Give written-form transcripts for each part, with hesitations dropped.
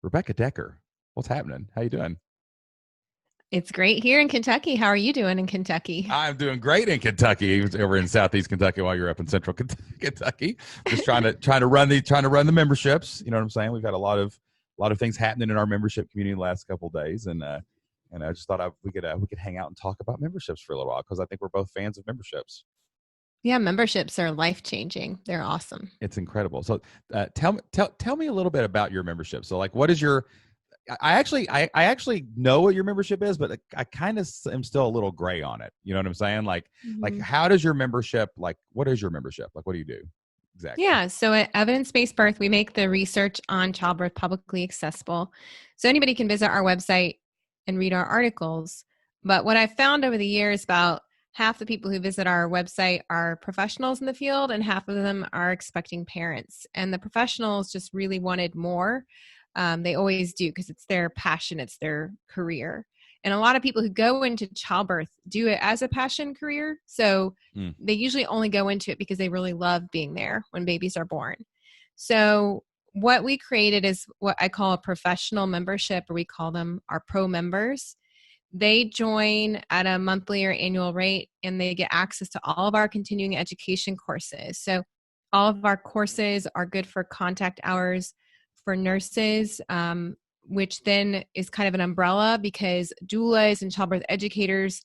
Rebecca Dekker, what's happening? How you doing? It's great here in Kentucky. How are you doing in Kentucky? I'm doing great in Kentucky, over in Southeast Kentucky, while you're up in Central Kentucky. Just trying to run the memberships. You know what I'm saying? We've had a lot of things happening in our membership community the last couple of days, and I just thought we could hang out and talk about memberships for a little while because I think we're both fans of memberships. Yeah, memberships are life-changing. They're awesome. It's incredible. So, tell me a little bit about your membership. So, like, what is your I actually know what your membership is, but I kind of am still a little gray on it. You know what I'm saying? Like, Mhm. how does your membership, like, what is your membership? Like, what do you do exactly? Yeah, so at Evidence-Based Birth, we make the research on childbirth publicly accessible. So anybody can visit our website and read our articles. But what I've found over the years, about half the people who visit our website are professionals in the field, and half of them are expecting parents. And the professionals just really wanted more. They always do because it's their passion, it's their career. And a lot of people who go into childbirth do it as a passion career. So Mm. they usually only go into it because they really love being there when babies are born. So what we created is what I call a professional membership, or we call them our pro members. They join at a monthly or annual rate, and they get access to all of our continuing education courses. So all of our courses are good for contact hours for nurses, which then is kind of an umbrella because doulas and childbirth educators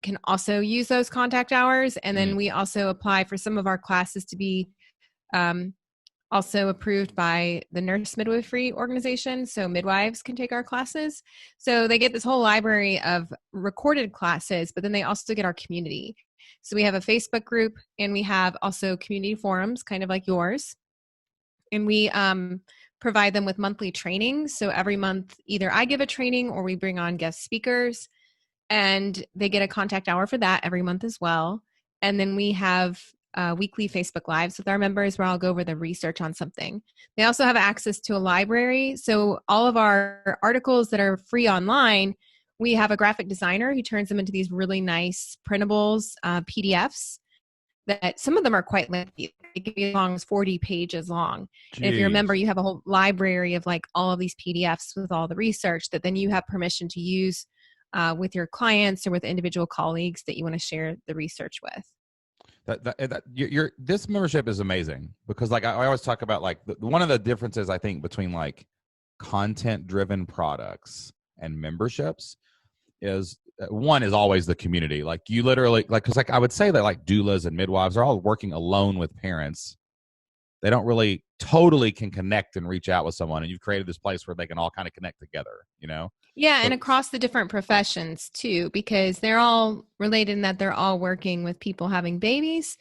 can also use those contact hours. And then Mm. we also apply for some of our classes to be um, also approved by the nurse midwifery organization. So midwives can take our classes. So they get this whole library of recorded classes, but then they also get our community. So we have a Facebook group, and we have also community forums, kind of like yours. And we provide them with monthly trainings. So every month, either I give a training or we bring on guest speakers, and they get a contact hour for that every month as well. And then we have weekly Facebook Lives with our members where I'll go over the research on something. They also have access to a library. So all of our articles that are free online, we have a graphic designer who turns them into these really nice printables, PDFs, that some of them are quite lengthy. They can be as long as 40 pages long. And if you remember, Jeez. you have a whole library of like all of these PDFs with all the research that then you have permission to use with your clients or with individual colleagues that you want to share the research with. This membership is amazing because, like, I always talk about, like, one of the differences I think between, like, content driven products and memberships is, one is always the community. Like, you literally, like, because, like, I would say that, like, doulas and midwives are all working alone with parents. They don't really totally can connect and reach out with someone, and you've created this place where they can all kind of connect together, you know. Yeah, and So across the different professions too, because they're all related in that they're all working with people having babies.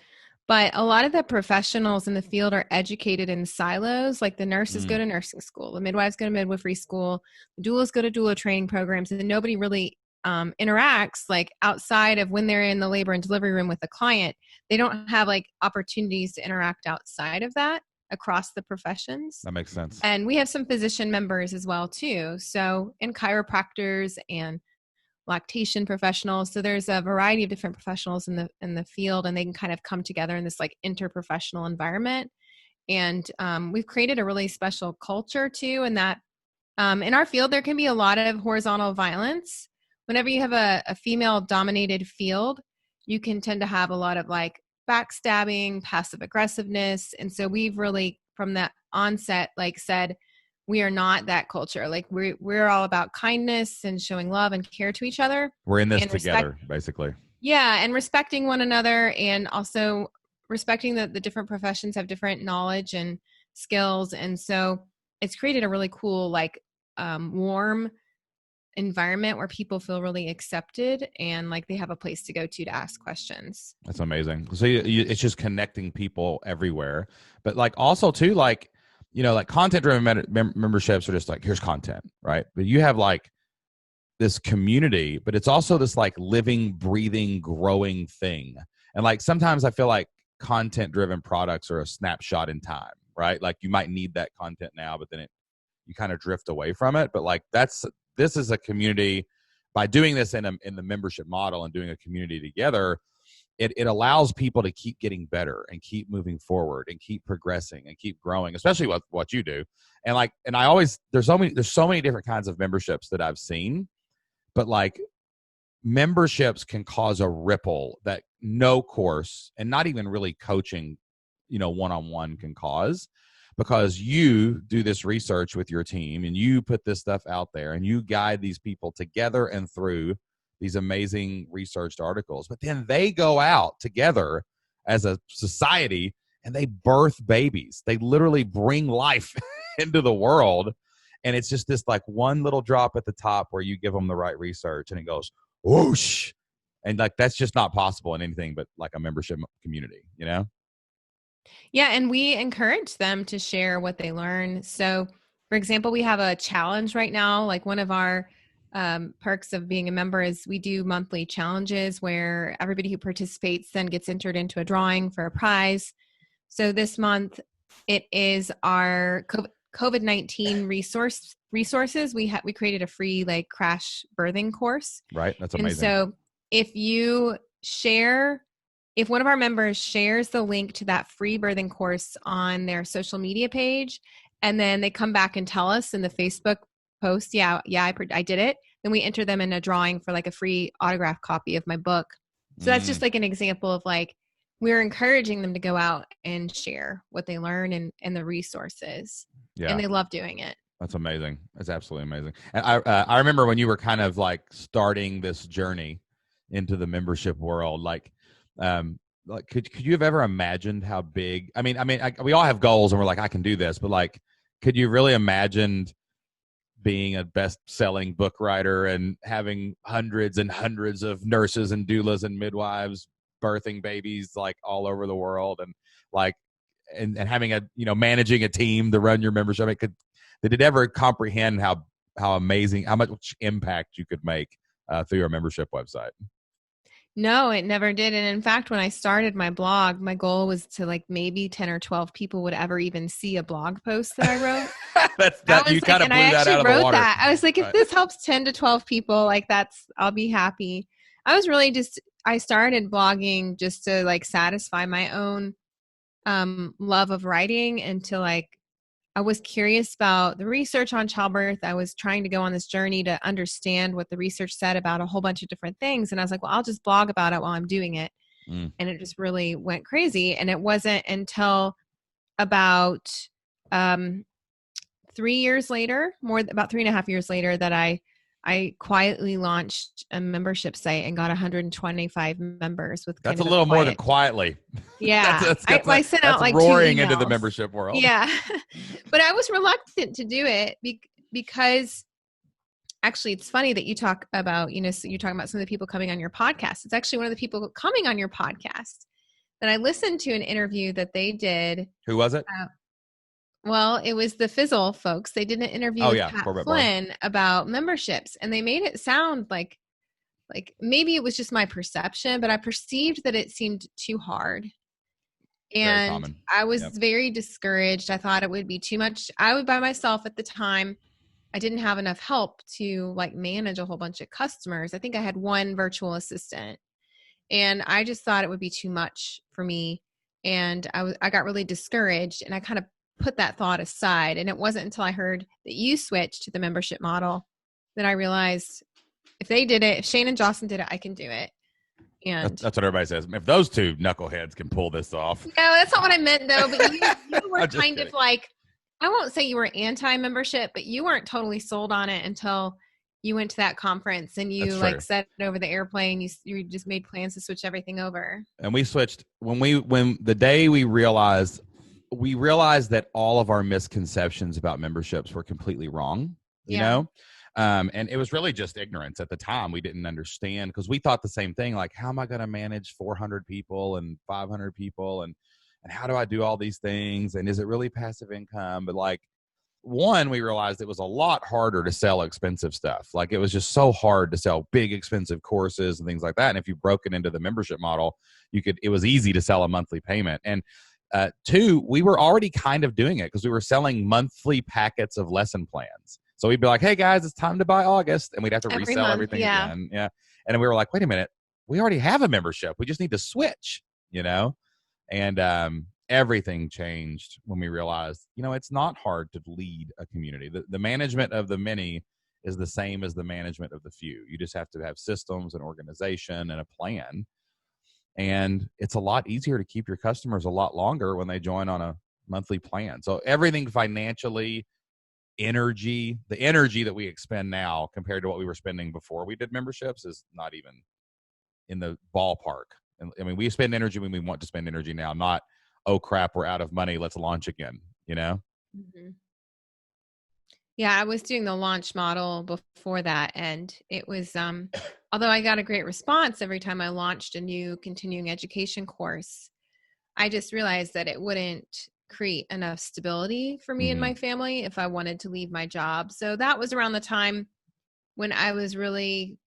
But a lot of the professionals in the field are educated in silos. Like the nurses go mm, to nursing school, the midwives go to midwifery school, the doulas go to doula training programs, and nobody really interacts like outside of when they're in the labor and delivery room with the client. They don't have like opportunities to interact outside of that across the professions. that makes sense. And we have some physician members as well too. So, and chiropractors and lactation professionals. So there's a variety of different professionals in the field, and they can kind of come together in this like interprofessional environment. And we've created a really special culture too, in that in our field there can be a lot of horizontal violence. Whenever you have a female dominated field, you can tend to have a lot of like backstabbing, passive aggressiveness. And so we've really from that onset like said we are not that culture. Like we're all about kindness and showing love and care to each other We're in this and respect. together, basically. Yeah, and respecting one another, and also respecting that the different professions have different knowledge and skills. And so it's created a really cool like warm environment where people feel really accepted and like they have a place to go to ask questions. That's amazing. So it's just connecting people everywhere, but, like, also too, like, you know, like, content driven memberships are just like, here's content, right? But you have, like, this community, but it's also this, like, living, breathing, growing thing. And, like, sometimes I feel like content driven products are a snapshot in time, right? Like, you might need that content now, but then you kind of drift away from it. But, like, this is a community. By doing this in the membership model and doing a community together, it allows people to keep getting better and keep moving forward and keep progressing and keep growing, especially what you do. And like, and I always, there's so many different kinds of memberships that I've seen, but like memberships can cause a ripple that no course and not even really coaching, one-on-one can cause, because you do this research with your team and you put this stuff out there and you guide these people together and through these amazing researched articles, but then they go out together as a society and they birth babies. They literally bring life into the world. And it's just this like one little drop at the top where you give them the right research and it goes whoosh. And like, that's just not possible in anything but like a membership community, Yeah, and we encourage them to share what they learn. So, for example, we have a challenge right now. Like one of our perks of being a member is we do monthly challenges where everybody who participates then gets entered into a drawing for a prize. So this month it is our COVID-19 resources. We created a free like crash birthing course. Right. That's amazing. And so if one of our members shares the link to that free birthing course on their social media page, and then they come back and tell us in the Facebook post, I did it, then we enter them in a drawing for like a free autographed copy of my book. So that's just like an example of like, we're encouraging them to go out and share what they learn and the resources. Yeah. And they love doing it. That's amazing. That's absolutely amazing. And I remember when you were kind of like starting this journey into the membership world, like could you have ever imagined how big, we all have goals and we're like, I can do this, but like, could you really imagine being a best-selling book writer and having hundreds and hundreds of nurses and doulas and midwives birthing babies like all over the world, and like and having a managing a team to run your membership? Did it ever comprehend how amazing, how much impact you could make through your membership website? No, it never did. And in fact, when I started my blog, my goal was to like maybe 10 or 12 people would ever even see a blog post that I wrote. You kind of blew that out of the water. I was like, if this helps 10 to 12 people, like I'll be happy. I was really I started blogging just to like satisfy my own love of writing, and to like, I was curious about the research on childbirth. I was trying to go on this journey to understand what the research said about a whole bunch of different things. And I was like, well, I'll just blog about it while I'm doing it. And it just really went crazy. And it wasn't until about 3 years later, about 3.5 years later, that I quietly launched a membership site and got 125 members with. That's a little more than quietly. Yeah. I sent out like roaring into the membership world. Yeah. But I was reluctant to do it because actually it's funny that you talk about, so you're talking about some of the people coming on your podcast. It's actually one of the people coming on your podcast that I listened to an interview that they did. Who was it? Well, it was the Fizzle folks. They did an interview with Pat Flynn about memberships, and they made it sound like maybe it was just my perception, but I perceived that it seemed too hard. And I was very discouraged. I thought it would be too much. I was by myself at the time. I didn't have enough help to like manage a whole bunch of customers. I think I had one virtual assistant, and I just thought it would be too much for me. And I got really discouraged, and I kind of put that thought aside. And it wasn't until I heard that you switched to the membership model that I realized if they did it, if Shane and Jocelyn did it, I can do it. And that's what everybody says. If those two knuckleheads can pull this off. No, that's not what I meant though. But you were kind of like, I won't say you were anti-membership, but you weren't totally sold on it until you went to that conference and you like said it over the airplane. You just made plans to switch everything over. And we switched when the day we realized that all of our misconceptions about memberships were completely wrong, you know? And it was really just ignorance at the time. We didn't understand because we thought the same thing. Like, how am I going to manage 400 people and 500 people? And how do I do all these things? And is it really passive income? But like, we realized it was a lot harder to sell expensive stuff. Like it was just so hard to sell big, expensive courses and things like that. And if you broke it into the membership model, it was easy to sell a monthly payment. And two, we were already kind of doing it because we were selling monthly packets of lesson plans. So we'd be like, hey guys, it's time to buy August. And we'd have to resell everything again. Yeah. And we were like, wait a minute, we already have a membership. We just need to switch, you know? And everything changed when we realized, it's not hard to lead a community. The management of the many is the same as the management of the few. You just have to have systems and organization and a plan. And it's a lot easier to keep your customers a lot longer when they join on a monthly plan. So everything financially, the energy that we expend now compared to what we were spending before we did memberships is not even in the ballpark. And I mean, we spend energy when we want to spend energy now, not, oh crap, we're out of money, let's launch again, Mm-hmm. Yeah, I was doing the launch model before that, and it was although I got a great response every time I launched a new continuing education course, I just realized that it wouldn't create enough stability for me and my family if I wanted to leave my job. So that was around the time when I was really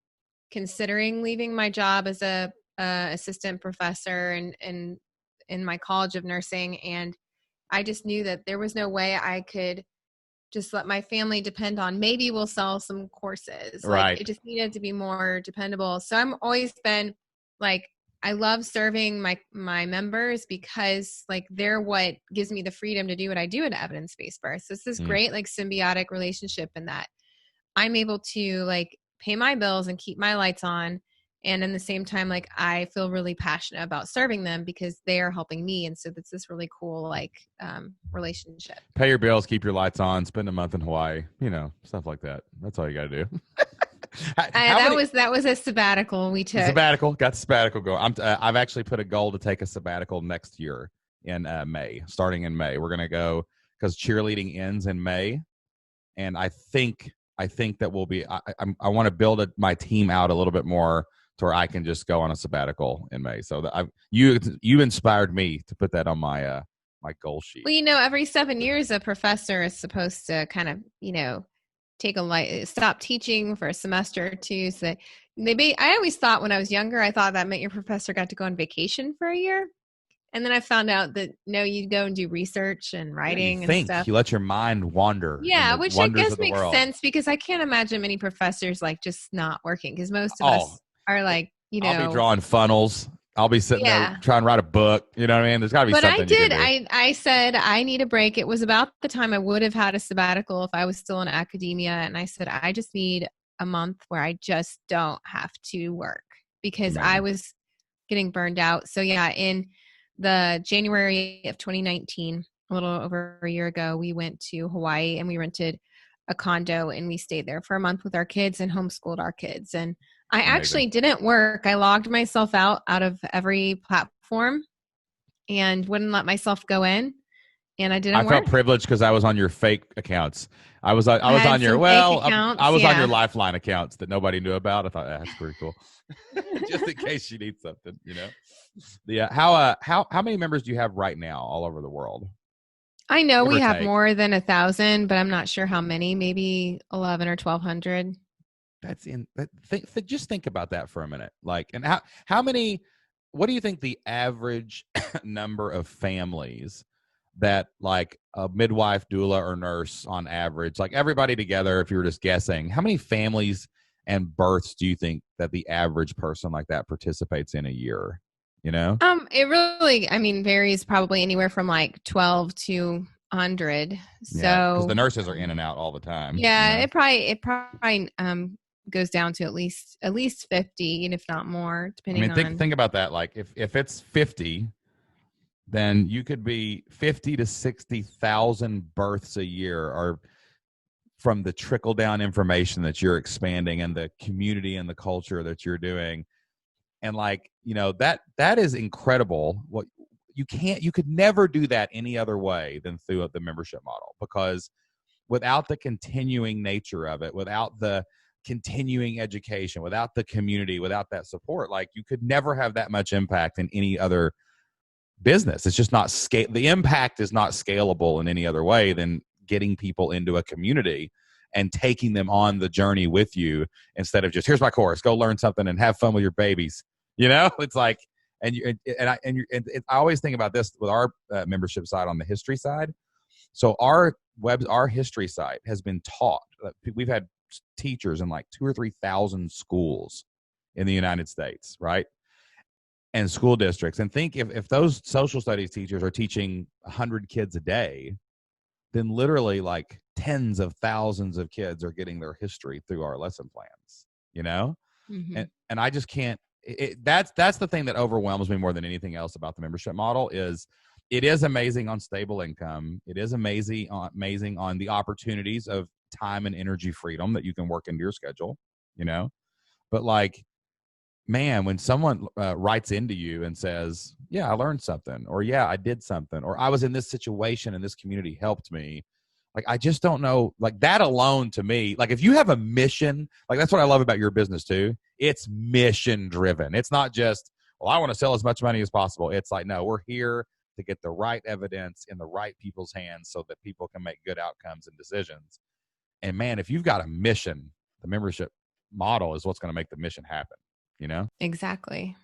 considering leaving my job as a assistant professor and in my college of nursing, and I just knew that there was no way I could just let my family depend on, maybe we'll sell some courses. Right. Like, it just needed to be more dependable. So I'm always been like, I love serving my members because like they're what gives me the freedom to do what I do at evidence-based birth. So it's this great like symbiotic relationship in that I'm able to like pay my bills and keep my lights on. And in the same time, like I feel really passionate about serving them because they are helping me. And so it's this really cool like relationship. Pay your bills, keep your lights on, spend a month in Hawaii, stuff like that. That's all you got to do. That was a sabbatical we took. Got the sabbatical going. I've actually put a goal to take a sabbatical next year in May, starting in May. We're going to go because cheerleading ends in May. And I think that we'll be, I want to build my team out a little bit more to where I can just go on a sabbatical in May. So you inspired me to put that on my my goal sheet. Well, every 7 years, a professor is supposed to kind of, stop teaching for a semester or two. So I always thought when I was younger, I thought that meant your professor got to go on vacation for a year. And then I found out that no, you go and do research and writing and stuff. You let your mind wander. Yeah, which I guess makes sense because I can't imagine many professors like just not working because most of us are like, I'll be drawing funnels. I'll be sitting there trying to write a book. You know what I mean? There's got to be something. But I did. I said I need a break. It was about the time I would have had a sabbatical if I was still in academia. And I said, I just need a month where I just don't have to work because I was getting burned out. So yeah, in the January of 2019, a little over a year ago, we went to Hawaii and we rented a condo and we stayed there for a month with our kids and homeschooled our kids. And I actually didn't work. I logged myself out of every platform and wouldn't let myself go in. And I didn't work. I felt privileged because I was on your fake accounts. I was on your Lifeline accounts that nobody knew about. I thought that's pretty cool. Just in case you need something, Yeah. How many members do you have right now all over the world? I know we have more than 1,000, but I'm not sure how many. Maybe 11 or 1,200. Just think about that for a minute. Like, and how many? What do you think the average number of families that like a midwife, doula, or nurse on average, like everybody together, if you were just guessing, how many families and births do you think that the average person like that participates in a year? It really, varies probably anywhere from like 12 to 100. So because the nurses are in and out all the time. Yeah, it probably goes down to at least 50, and if not more, depending on. Think about that. Like if it's 50, then you could be 50 to 60,000 births a year are from the trickle down information that you're expanding and the community and the culture that you're doing. And like, that is incredible. What you could never do that any other way than through the membership model, because without the continuing nature of it, without the continuing education, without the community, without that support, like you could never have that much impact in any other business. It's just not the impact is not scalable in any other way than getting people into a community and taking them on the journey with you instead of just, here's my course, go learn something and have fun with your babies. It's like, I always think about this with our membership side on the history side. So our history site has been taught. We've had teachers in like 2,000 or 3,000 schools in the United States, right? And school districts. And think if those social studies teachers are teaching 100 kids a day, then literally like tens of thousands of kids are getting their history through our lesson plans, you know? Mm-hmm. And I just can't, that's the thing that overwhelms me more than anything else about the membership model is it is amazing on stable income. It is amazing on the opportunities of time and energy freedom that you can work into your schedule, you know? But like, man, when someone writes into you and says, yeah, I learned something, or yeah, I did something, or I was in this situation and this community helped me. Like, I just don't know, like that alone to me, like if you have a mission, like that's what I love about your business too. It's mission driven. It's not just, well, I want to sell as much money as possible. It's like, no, we're here to get the right evidence in the right people's hands so that people can make good outcomes and decisions. And man, if you've got a mission, the membership model is what's going to make the mission happen, you know? Exactly.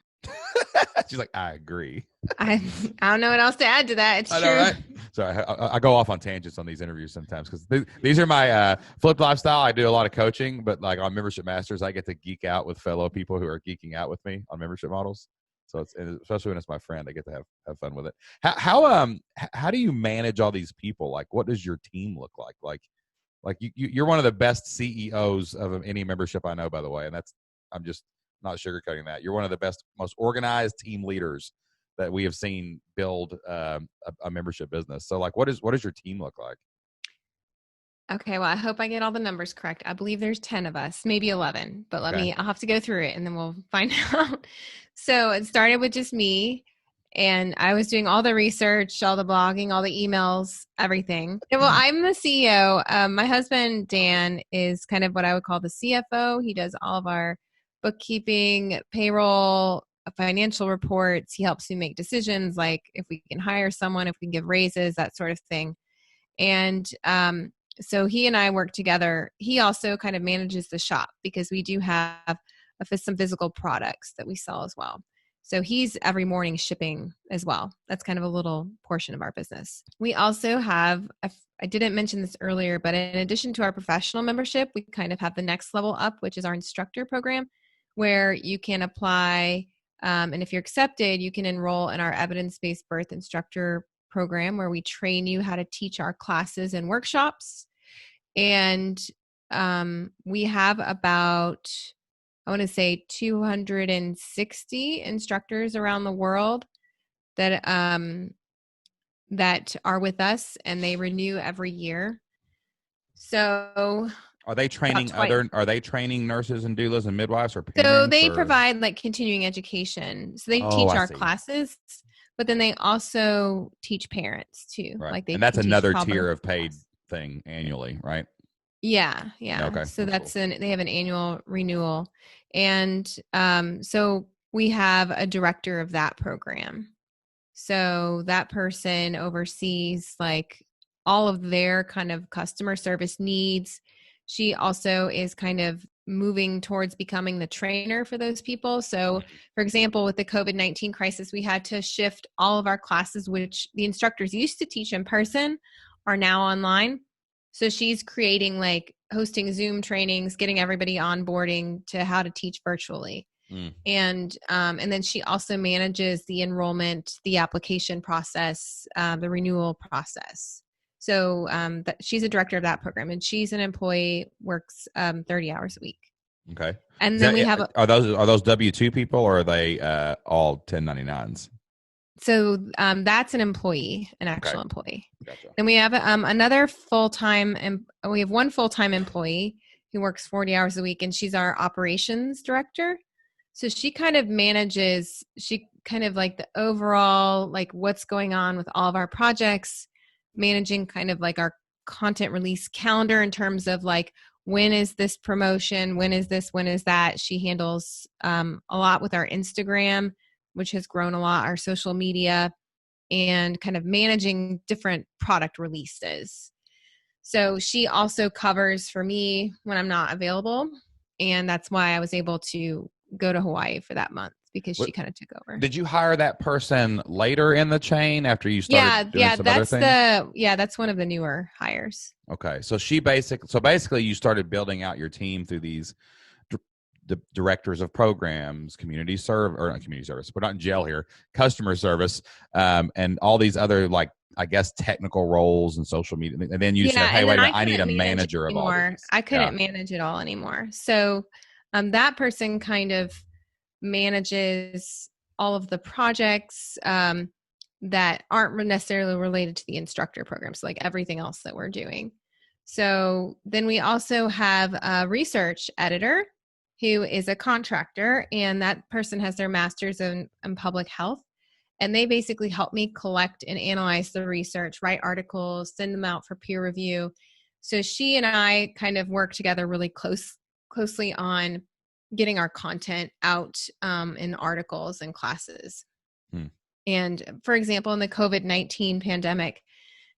She's like, I agree. I don't know what else to add to that. It's I true. know, right? Sorry, I go off on tangents on these interviews sometimes because these are my flipped lifestyle. I do a lot of coaching, but like on Membership Masters, I get to geek out with fellow people who are geeking out with me on membership models. So it's especially when it's my friend, I get to have fun with it. How do you manage all these people? Like, what does your team look like? Like you're one of the best CEOs of any membership I know, by the way, and I'm just not sugarcoating that. You're one of the best, most organized team leaders that we have seen build a membership business. So like, what does your team look like? Okay, well, I hope I get all the numbers correct. I believe there's 10 of us, maybe 11, but I'll have to go through it and then we'll find out. So it started with just me, and I was doing all the research, all the blogging, all the emails, everything. And well, I'm the CEO. My husband, Dan, is kind of what I would call the CFO. He does all of our bookkeeping, payroll, financial reports. He helps me make decisions like if we can hire someone, if we can give raises, that sort of thing. And so he and I work together. He also kind of manages the shop because we do have some physical products that we sell as well. So he's every morning shipping as well. That's kind of a little portion of our business. We also have, I didn't mention this earlier, but in addition to our professional membership, we kind of have the next level up, which is our instructor program, where you can apply. And if you're accepted, you can enroll in our evidence-based birth instructor program, where we train you how to teach our classes and workshops. And we have about, I want to say 260 instructors around the world that are with us, and they renew every year. So are they training nurses and doulas and midwives or parents? So they provide like continuing education. So they teach our classes, but then they also teach parents too. Right. Like and that's another tier of paid thing annually, right? Yeah. Okay. So that's cool. They have an annual renewal. And so we have a director of that program. So that person oversees like all of their kind of customer service needs. She also is kind of moving towards becoming the trainer for those people. So for example, with the COVID-19 crisis, we had to shift all of our classes, which the instructors used to teach in person, are now online. So she's creating like hosting Zoom trainings, getting everybody onboarding to how to teach virtually. And then she also manages the enrollment, the application process, the renewal process. So she's a director of that program, and she's an employee, works 30 hours a week. Okay. And then we have are those W-2 people, or are they all 1099s? So that's an employee, an actual employee. Gotcha. Then we have another full-time, and we have one full-time employee who works 40 hours a week, and she's our operations director. So she kind of manages, like the overall, like what's going on with all of our projects, managing kind of like our content release calendar in terms of like, when is this promotion? When is this? When is that? She handles a lot with our Instagram, which has grown a lot, our social media, and kind of managing different product releases. So she also covers for me when I'm not available. And that's why I was able to go to Hawaii for that month, because she kind of took over. Did you hire that person later in the chain after you started doing some other things? That's one of the newer hires. Okay. So basically you started building out your team through these directors of programs, community serve, or not community service. We're not in jail here. Customer service, and all these other, like, I guess, technical roles and social media. And then you say, hey, wait a minute, I need a manager of all these. I couldn't manage it all anymore. So that person kind of manages all of the projects that aren't necessarily related to the instructor programs, like everything else that we're doing. So then we also have a research editor who is a contractor, and that person has their master's in public health. And they basically help me collect and analyze the research, write articles, send them out for peer review. So she and I kind of work together really closely on getting our content out in articles and classes. And for example, in the COVID-19 pandemic,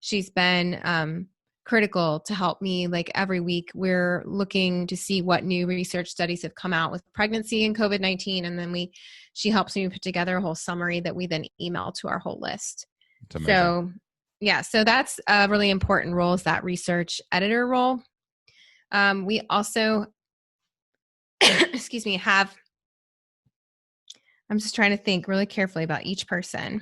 she's been critical to help me. Like every week, we're looking to see what new research studies have come out with pregnancy and COVID-19. And then she helps me put together a whole summary that we then email to our whole list. So yeah, so that's a really important role, is that research editor role. We also, I'm just trying to think really carefully about each person.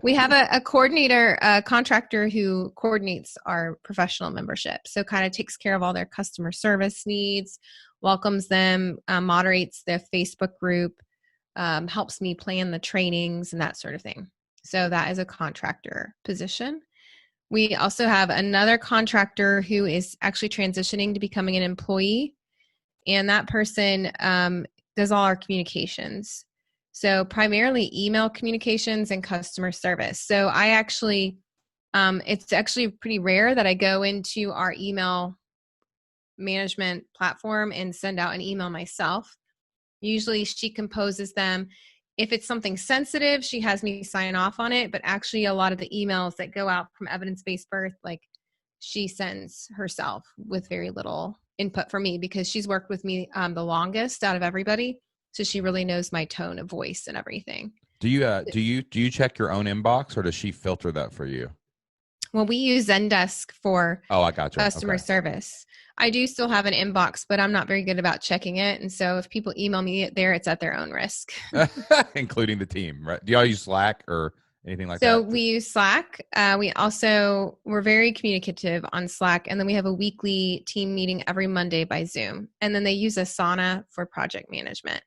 We have a coordinator, a contractor who coordinates our professional membership. So kind of takes care of all their customer service needs, welcomes them, moderates their Facebook group, helps me plan the trainings and that sort of thing. So that is a contractor position. We also have another contractor who is actually transitioning to becoming an employee. And that person does all our communications. So primarily email communications and customer service. So I actually, it's actually pretty rare that I go into our email management platform and send out an email myself. Usually she composes them. If it's something sensitive, she has me sign off on it. But actually a lot of the emails that go out from evidence-based birth, like she sends herself with very little input for me, because she's worked with me the longest out of everybody. So she really knows my tone of voice and everything. Do you check your own inbox, or does she filter that for you? Well, we use Zendesk for I got you. Customer service. I do still have an inbox, but I'm not very good about checking it. And so if people email me there, it's at their own risk. Including the team, right? Do y'all use Slack or anything like that? So we use Slack. We're very communicative on Slack. And then we have a weekly team meeting every Monday by Zoom. And then they use Asana for project management.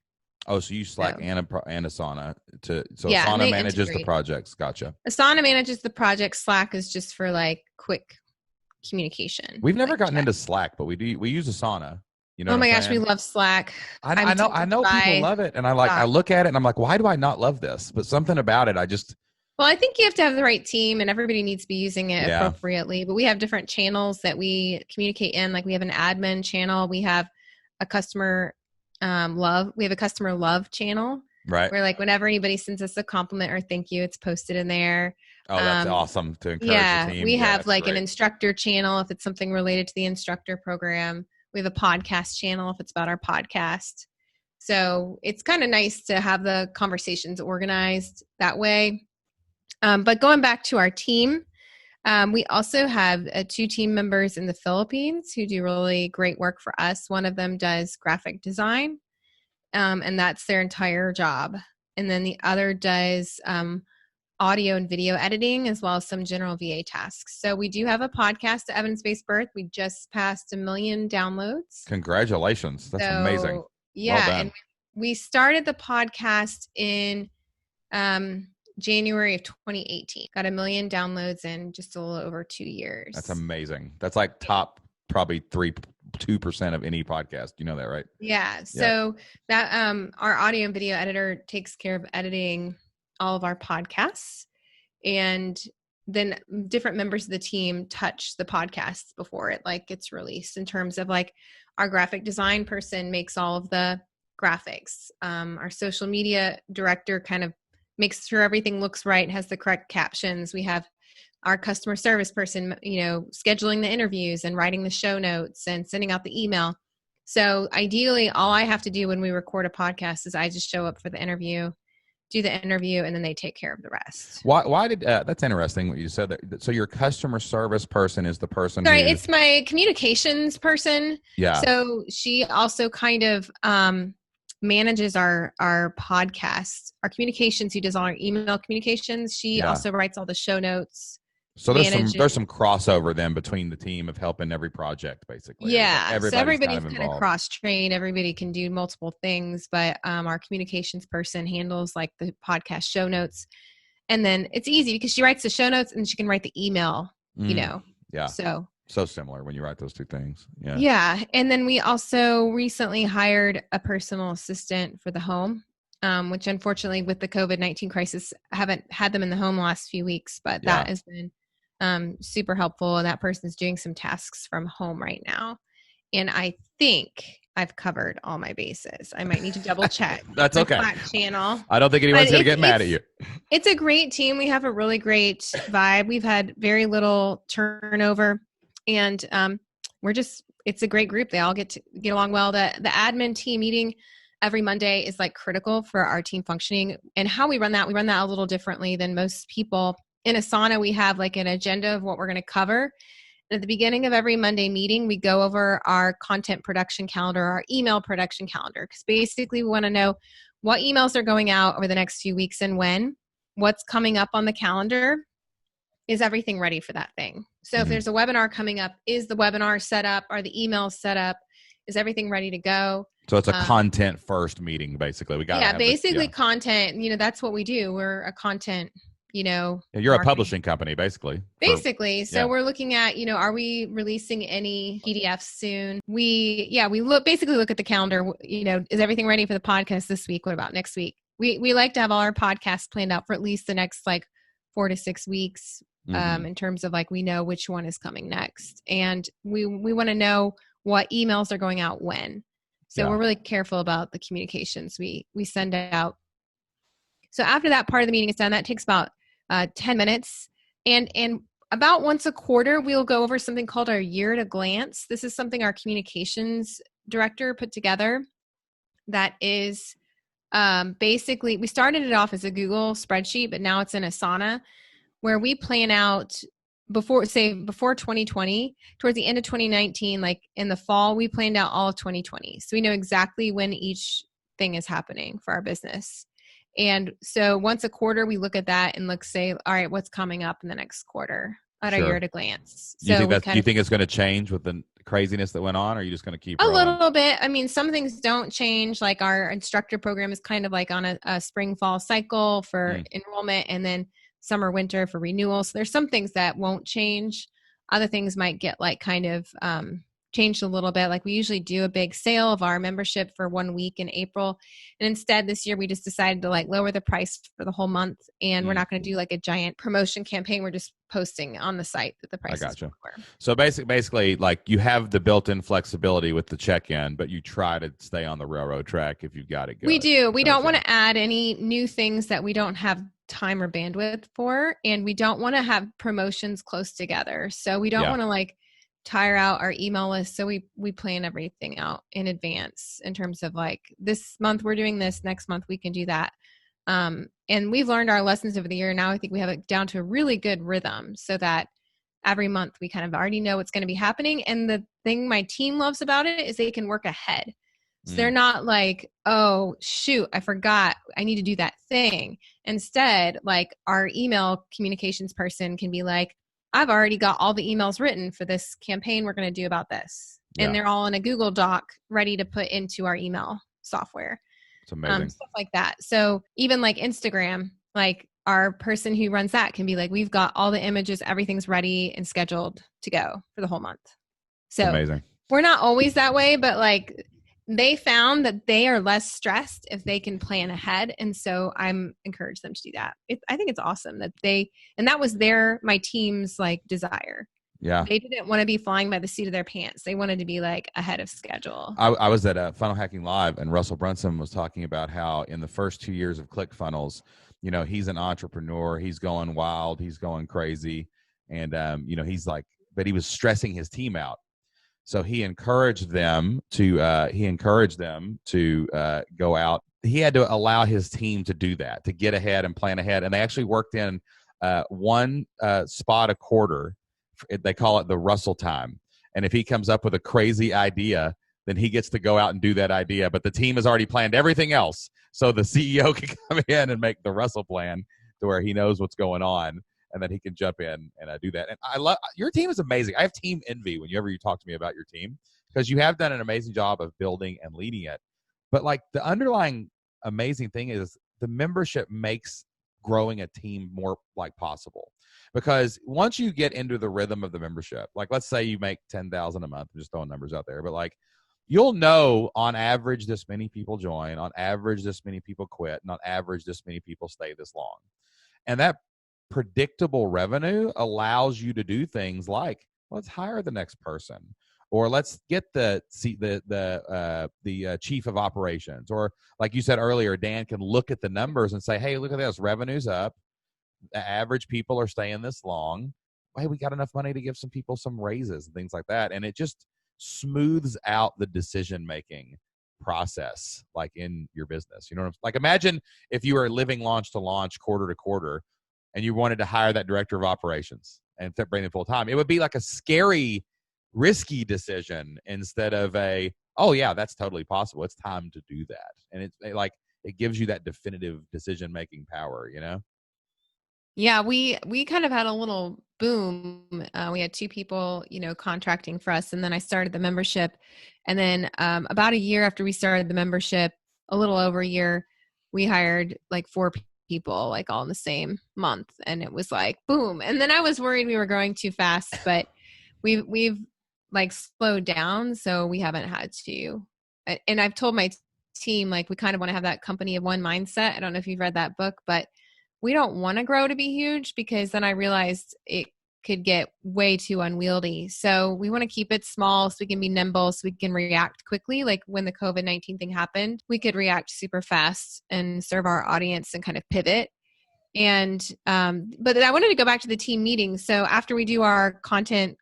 Oh, so you use Slack and Asana Asana manages the projects. Gotcha. Asana manages the project. Slack is just for like quick communication. We've never gotten into Slack, but we use Asana. You know? Oh my gosh, we love Slack. I know people love it, and I look at it and I'm like, why do I not love this? But something about it, Well, I think you have to have the right team, and everybody needs to be using it appropriately. But we have different channels that we communicate in. Like we have an admin channel. We have a customer love. We have a customer love channel. Right. Where like whenever anybody sends us a compliment or thank you, it's posted in there. Oh, that's awesome to encourage the team. We have like an instructor channel if it's something related to the instructor program. We have a podcast channel if it's about our podcast. So it's kind of nice to have the conversations organized that way. But going back to our team, we also have 2 team members in the Philippines who do really great work for us. One of them does graphic design, and that's their entire job. And then the other does audio and video editing, as well as some general VA tasks. So we do have a podcast, Evidence-Based Birth. We just passed 1 million downloads. Congratulations. That's amazing. Yeah. Well, and we started the podcast in January of 2018. Got 1 million downloads in just a little over 2 years. That's amazing. That's like top probably 2% of any podcast. You know that, right? Yeah. So that our audio and video editor takes care of editing all of our podcasts, and then different members of the team touch the podcasts before it like gets released. In terms of like our graphic design person makes all of the graphics. Our social media director kind of makes sure everything looks right, has the correct captions. We have our customer service person, scheduling the interviews and writing the show notes and sending out the email. So ideally, all I have to do when we record a podcast is I just show up for the interview, do the interview, and then they take care of the rest. Why did that's interesting what you said that. So your customer service person is the person Sorry, who, it's my communications person. yeah. So she also kind of manages our podcast, our communications. Who does all our email communications. She also writes all the show notes. So there's some crossover then between the team of helping every project, basically. Yeah, so everybody's kind of cross-trained. Everybody can do multiple things, but our communications person handles like the podcast show notes. And then it's easy because she writes the show notes and she can write the email, you know. Yeah. So similar when you write those two things. Yeah. Yeah. And then we also recently hired a personal assistant for the home, which unfortunately with the COVID-19 crisis, I haven't had them in the home the last few weeks, but that has been super helpful. And that person's doing some tasks from home right now. And I think I've covered all my bases. I might need to double check. That's okay. Slack channel. I don't think anyone's going to get mad at you. It's a great team. We have a really great vibe. We've had very little turnover, and it's a great group. They all get along well. The admin team meeting every Monday is like critical for our team functioning. And how we run that a little differently than most people. In Asana, we have like an agenda of what we're going to cover. And at the beginning of every Monday meeting, we go over our content production calendar, our email production calendar, because basically we want to know what emails are going out over the next few weeks and when, what's coming up on the calendar, is everything ready for that thing? So if there's a webinar coming up, is the webinar set up? Are the emails set up? Is everything ready to go? So it's a content first meeting, basically. We got content, that's what we do. We're a content, you're marketing. a publishing company, basically. So we're looking at, are we releasing any PDFs soon? We look at the calendar, is everything ready for the podcast this week? What about next week? We like to have all our podcasts planned out for at least the next 4 to 6 weeks, in terms of we know which one is coming next. And we want to know what emails are going out when. So we're really careful about the communications we send out. So after that part of the meeting is done, that takes about 10 minutes. And about once a quarter, we'll go over something called our year at a glance. This is something our communications director put together that is basically, we started it off as a Google spreadsheet, but now it's in Asana, where we plan out before 2020, towards the end of 2019, in the fall, we planned out all of 2020. So we know exactly when each thing is happening for our business. And so once a quarter, we look at that and say, all right, what's coming up in the next quarter at our year at a glance. So you think it's going to change with the craziness that went on, or are you just going to keep a little bit? I mean, some things don't change. Like our instructor program is kind of on a spring fall cycle for enrollment, and then summer winter for renewal. So there's some things that won't change. Other things might get changed a little bit. We usually do a big sale of our membership for 1 week in April. And instead this year we just decided to lower the price for the whole month. And we're not going to do a giant promotion campaign. We're just posting on the site that the price is lower. So basically you have the built-in flexibility with the check-in, but you try to stay on the railroad track if you've got it good. We do. We don't want to add any new things that we don't have time or bandwidth for. And we don't want to have promotions close together. So we don't want to tire out our email list. So we plan everything out in advance in terms of this month we're doing this, next month we can do that. And we've learned our lessons over the year. Now I think we have it down to a really good rhythm, so that every month we kind of already know what's going to be happening. And the thing my team loves about it is they can work ahead. So they're not oh shoot, I forgot, I need to do that thing. Instead, our email communications person can be I've already got all the emails written for this campaign we're going to do about this. And they're all in a Google Doc ready to put into our email software. It's amazing. Stuff like that. So even Instagram, our person who runs that can be we've got all the images, everything's ready and scheduled to go for the whole month. So amazing. We're not always that way, but they found that they are less stressed if they can plan ahead. And so I'm encouraged them to do that. I think it's awesome that and that was my team's desire. Yeah. They didn't want to be flying by the seat of their pants. They wanted to be ahead of schedule. I was at Funnel Hacking Live, and Russell Brunson was talking about how in the first 2 years of ClickFunnels, he's an entrepreneur. He's going wild. He's going crazy. And, but he was stressing his team out. So he encouraged them to go out he had to allow his team to do that, to get ahead and plan ahead. And they actually worked in one spot a quarter. They call it the Russell time. And if he comes up with a crazy idea, then he gets to go out and do that idea. But the team has already planned everything else. So the CEO can come in and make the Russell plan to where he knows what's going on. And then he can jump in and do that. And I love your team is amazing. I have team envy whenever you talk to me about your team, because you have done an amazing job of building and leading it. But like the underlying amazing thing is the membership makes growing a team more like possible. Because once you get into the rhythm of the membership, like let's say you make 10,000 a month, I'm just throwing numbers out there, but like you'll know on average this many people join, on average this many people quit, and on average this many people stay this long. And that predictable revenue allows you to do things like, let's hire the next person, or let's get the chief of operations, or like you said earlier, Dan can look at the numbers and say, hey, look at this, revenue's up, the average people are staying this long. Hey, we got enough money to give some people some raises and things like that. And it just smooths out the decision making process, like in your business. You know what I'm like? Imagine if you were living launch to launch, quarter to quarter, and you wanted to hire that director of operations and bring them full time. It would be like a scary, risky decision instead of a, oh yeah, that's totally possible. It's time to do that. And it gives you that definitive decision making power, you know? Yeah, we kind of had a little boom. We had 2 people, contracting for us, and then I started the membership. And then about a year after we started the membership, a little over a year, we hired like 4 people, like all in the same month, and it was like boom. And then I was worried we were growing too fast, but we've like slowed down, so we haven't had to. And I've told my team, like, we kind of want to have that company of one mindset. I don't know if you've read that book, but we don't want to grow to be huge, because then I realized it could get way too unwieldy. So we want to keep it small so we can be nimble, so we can react quickly. Like when the COVID-19 thing happened, we could react super fast and serve our audience and kind of pivot. And, but I wanted to go back to the team meeting. So after we do our content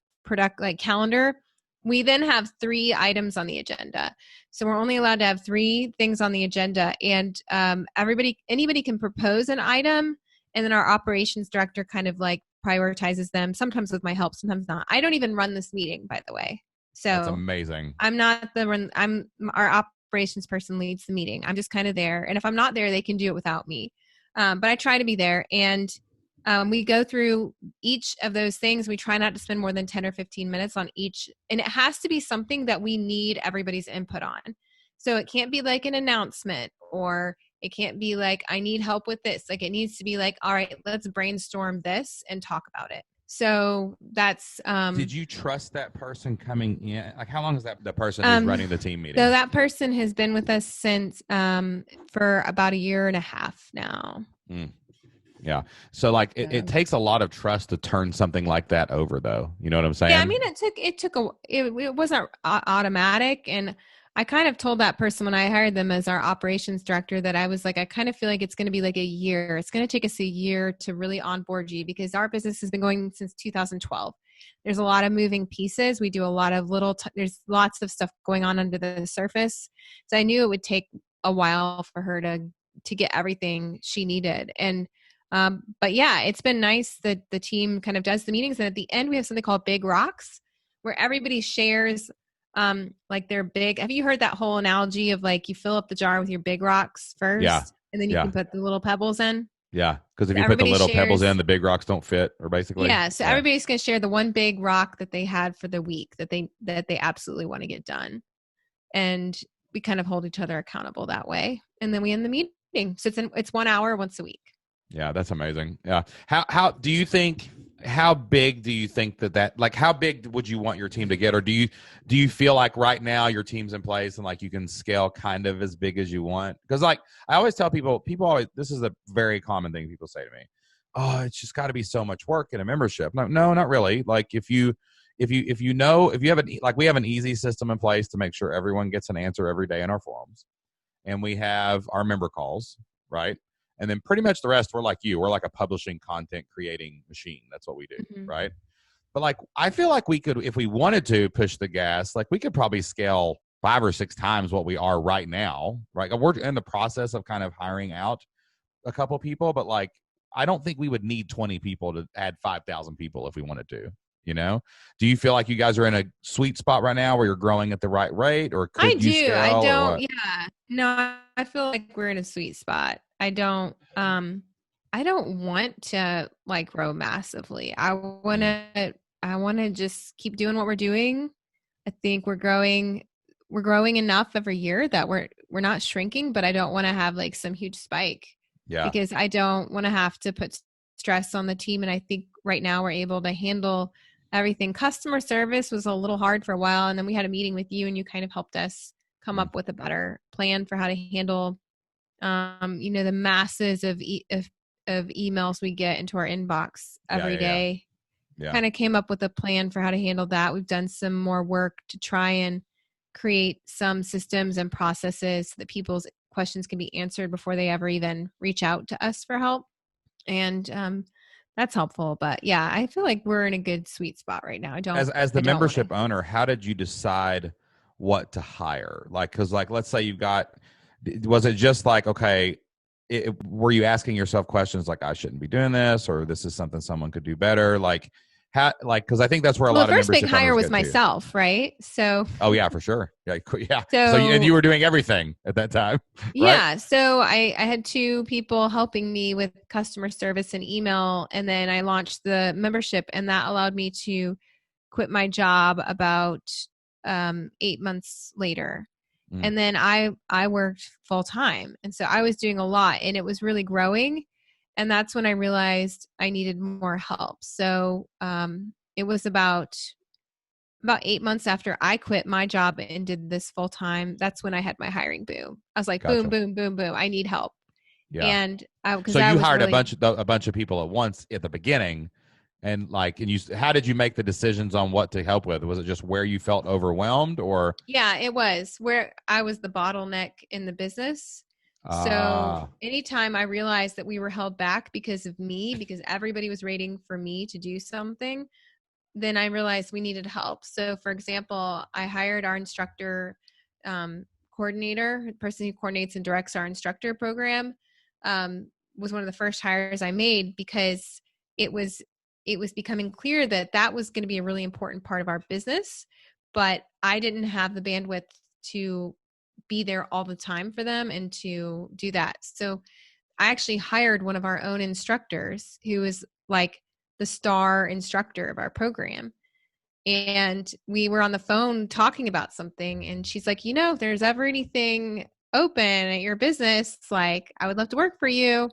calendar, we then have 3 items on the agenda. So we're only allowed to have 3 things on the agenda, and anybody can propose an item, and then our operations director kind of like prioritizes them, sometimes with my help, sometimes not. I don't even run this meeting, by the way. So that's amazing. I'm not our operations person leads the meeting. I'm just kind of there. And if I'm not there, they can do it without me. But I try to be there. And we go through each of those things. We try not to spend more than 10 or 15 minutes on each. And it has to be something that we need everybody's input on. So it can't be like an announcement, or it can't be like, I need help with this. Like, it needs to be like, all right, let's brainstorm this and talk about it. So that's did you trust that person coming in? Like, how long is that the person who's running the team meeting? So that person has been with us since for about 1.5 years now. Yeah. So like it takes a lot of trust to turn something like that over, though. You know what I'm saying? Yeah, I mean, it wasn't automatic. And I kind of told that person when I hired them as our operations director that I was like, I kind of feel like it's going to be like a year. It's going to take us a year to really onboard you, because our business has been going since 2012. There's a lot of moving pieces. We do a lot of there's lots of stuff going on under the surface. So I knew it would take a while for her to get everything she needed. And but yeah, it's been nice that the team kind of does the meetings. And at the end, we have something called Big Rocks, where everybody shares like their big. Have you heard that whole analogy of like you fill up the jar with your big rocks first, and then you can put the little pebbles in? Yeah, because if you put the little pebbles in, the big rocks don't fit, or basically. Yeah, so everybody's going to share the one big rock that they had for the week that they absolutely want to get done. And we kind of hold each other accountable that way. And then we end the meeting. So it's 1 hour once a week. Yeah, that's amazing. Yeah. How do you think, how big do you think that like, how big would you want your team to get? Or do you feel like right now your team's in place and like you can scale kind of as big as you want? Because like I always tell people always, this is a very common thing people say to me. Oh, it's just got to be so much work in a membership. No, not really. Like if you have like we have an easy system in place to make sure everyone gets an answer every day in our forums, and we have our member calls, right? And then pretty much the rest, we're like you. We're like a publishing, content creating machine. That's what we do, right? But like, I feel like we could, if we wanted to push the gas, like we could probably scale 5 or 6 times what we are right now, right? We're in the process of kind of hiring out a couple people, but like, I don't think we would need 20 people to add 5,000 people if we wanted to, you know? Do you feel like you guys are in a sweet spot right now where you're growing at the right rate, or I could you do. I scale, or don't. what? Yeah. No, I feel like we're in a sweet spot. I don't want to like grow massively. I want to just keep doing what we're doing. I think we're growing enough every year that we're not shrinking, but I don't want to have like some huge spike Yeah. because I don't want to have to put stress on the team. And I think right now we're able to handle everything. Customer service was a little hard for a while, and then we had a meeting with you and you kind of helped us come Mm. up with a better plan for how to handle the masses of emails we get into our inbox every day. Yeah. Kind of came up with a plan for how to handle that. We've done some more work to try and create some systems and processes so that people's questions can be answered before they ever even reach out to us for help. And that's helpful. But yeah, I feel like we're in a good sweet spot right now. As the I don't membership wanna, owner, how did you decide what to hire? Like, because like, let's say was it just like, okay, were you asking yourself questions like, I shouldn't be doing this, or this is something someone could do better? Like, how, like, because I think that's where a well, lot the of first big membership hire owners was get to. myself, right? So Oh yeah, for sure. Yeah, yeah. So and you so were doing everything at that time, right? yeah, so I had two people helping me with customer service and email, and then I launched the membership, and that allowed me to quit my job about 8 months later. Mm, And then I worked full time, and so I was doing a lot, and it was really growing. And that's when I realized I needed more help. So it was about 8 months after I quit my job and did this full time. That's when I had my hiring boom. I was like, boom, gotcha. boom, boom, boom. I need help. Yeah. And because So I you was hired really, a bunch of people at once at the beginning, and like, and you, how did you make the decisions on what to help with? Was it just where you felt overwhelmed, or? yeah, it was where I was the bottleneck in the business. So Ah, anytime I realized that we were held back because of me, because everybody was waiting for me to do something, then I realized we needed help. So, for example, I hired our instructor coordinator, the person who coordinates and directs our instructor program, was one of the first hires I made because it was it was becoming clear that that was going to be a really important part of our business, but I didn't have the bandwidth to be there all the time for them and to do that. So I actually hired one of our own instructors who is like the star instructor of our program. And we were on the phone talking about something. And she's like, if there's ever anything open at your business, like, I would love to work for you.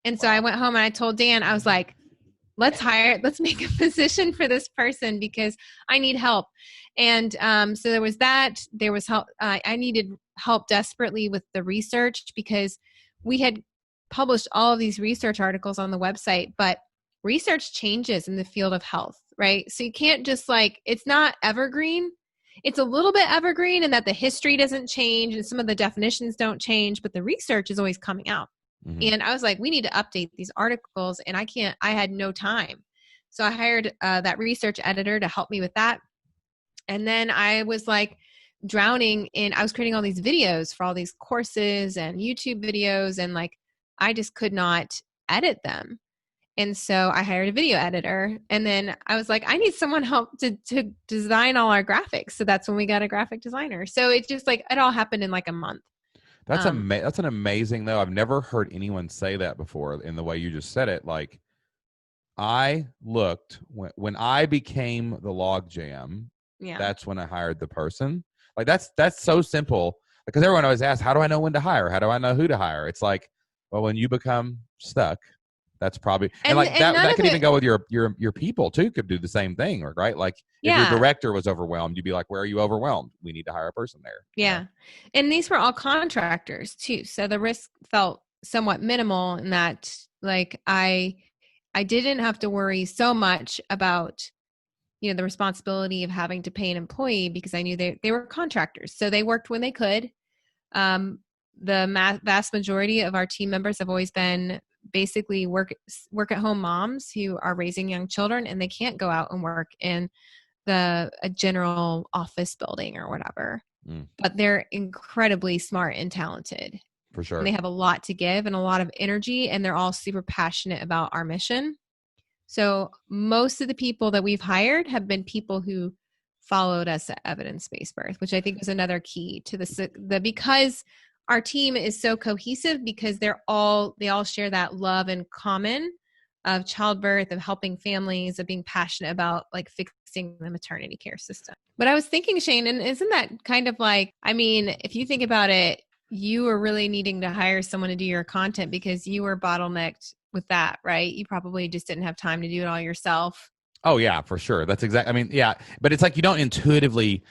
And so I wow. went home and I told Dan, I was like, let's make a position for this person because I need help. And so there was that. There was help. I needed help desperately with the research because we had published all of these research articles on the website, but research changes in the field of health, right? So you can't just it's not evergreen. It's a little bit evergreen in that the history doesn't change and some of the definitions don't change, but the research is always coming out. Mm-hmm. And I was like, we need to update these articles. And I had no time. So I hired that research editor to help me with that. And then I was like I was creating all these videos for all these courses and YouTube videos. And I just could not edit them. And so I hired a video editor. And then I was like, I need someone help to design all our graphics. So that's when we got a graphic designer. So it just it all happened in a month. That's an amazing though. I've never heard anyone say that before in the way you just said it. Like, I looked when I became the log jam. Yeah. That's when I hired the person. Like, that's so simple, because everyone always asks, how do I know when to hire? How do I know who to hire? It's like, well, when you become stuck, that's probably, and like And none that of could even it, go with your people too, could do the same thing, right? Like, if your yeah. director was overwhelmed, you'd be like, where are you overwhelmed? We need to hire a person there. Yeah. And these were all contractors too. So the risk felt somewhat minimal in that I didn't have to worry so much about, the responsibility of having to pay an employee because I knew they were contractors. So they worked when they could. The vast majority of our team members have always been basically work at home moms who are raising young children and they can't go out and work in a general office building or whatever. but they're incredibly smart and talented. For sure. And they have a lot to give and a lot of energy, and they're all super passionate about our mission. So most of the people that we've hired have been people who followed us at evidence-based birth, which I think is another key to because our team is so cohesive, because they all share that love in common of childbirth, of helping families, of being passionate about like fixing the maternity care system. But I was thinking, Shane, and isn't that kind of like, I mean, if you think about it, you were really needing to hire someone to do your content because you were bottlenecked with that, right? You probably just didn't have time to do it all yourself. Oh yeah, for sure. That's exactly. I mean, yeah, but it's like you don't intuitively